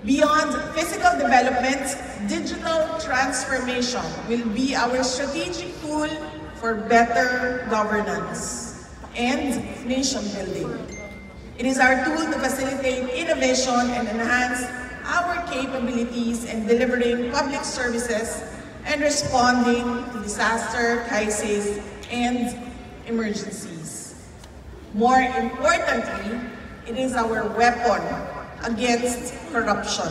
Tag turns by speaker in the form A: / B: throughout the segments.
A: Beyond physical development, digital transformation will be our strategic tool for better governance and nation building. It is our tool to facilitate innovation and enhance our capabilities in delivering public services and responding to disaster, crises, and emergencies. More importantly, it is our weapon against corruption.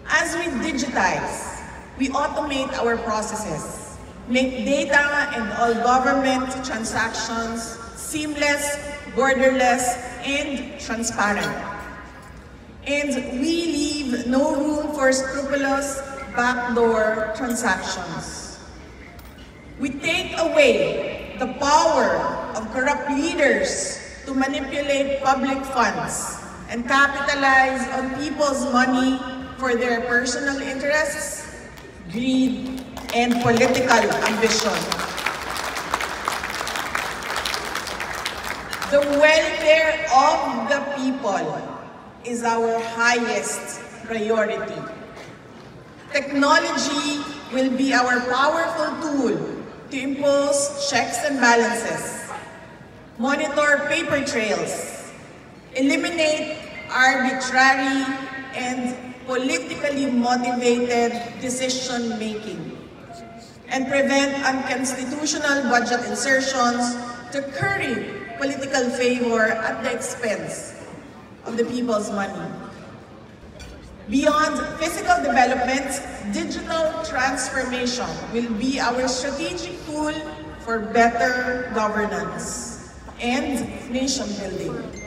A: As we digitize, we automate our processes, make data and all government transactions seamless, borderless, and transparent. And we leave no room for scrupulous backdoor transactions. We take away the power of corrupt leaders to manipulate public funds and capitalize on people's money for their personal interests, greed, and political ambition. The welfare of the people is our highest priority. Technology will be our powerful tool to impose checks and balances, monitor paper trails, eliminate arbitrary and politically motivated decision-making, and prevent unconstitutional budget insertions to curry political favor at the expense of the people's money. Beyond physical development, digital transformation will be our strategic tool for better governance and nation building.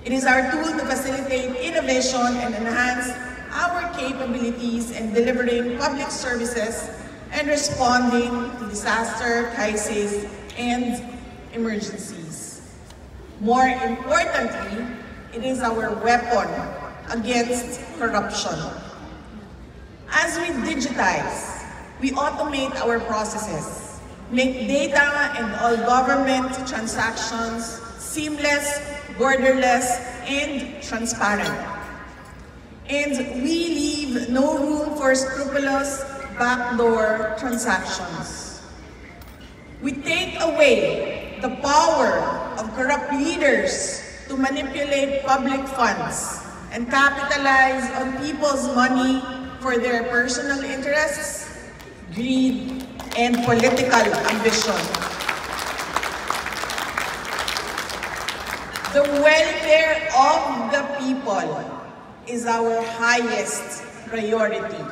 A: It is our tool to facilitate innovation and enhance our capabilities in delivering public services and responding to disaster, crises, and emergencies. More importantly, it is our weapon against corruption. As we digitize, we automate our processes, make data and all government transactions seamless, borderless, and transparent. And we leave no room for scrupulous backdoor transactions. We take away the power of corrupt leaders to manipulate public funds and capitalize on people's money for their personal interests, greed, and political ambition. The welfare of the people is our highest priority.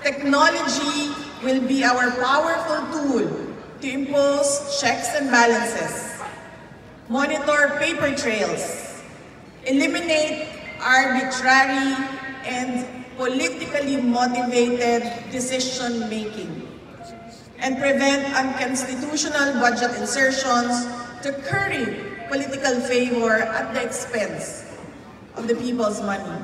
A: Technology will be our powerful tool to impose checks and balances, monitor paper trails, eliminate arbitrary and politically motivated decision-making, and prevent unconstitutional budget insertions to curry political favor at the expense of the people's money.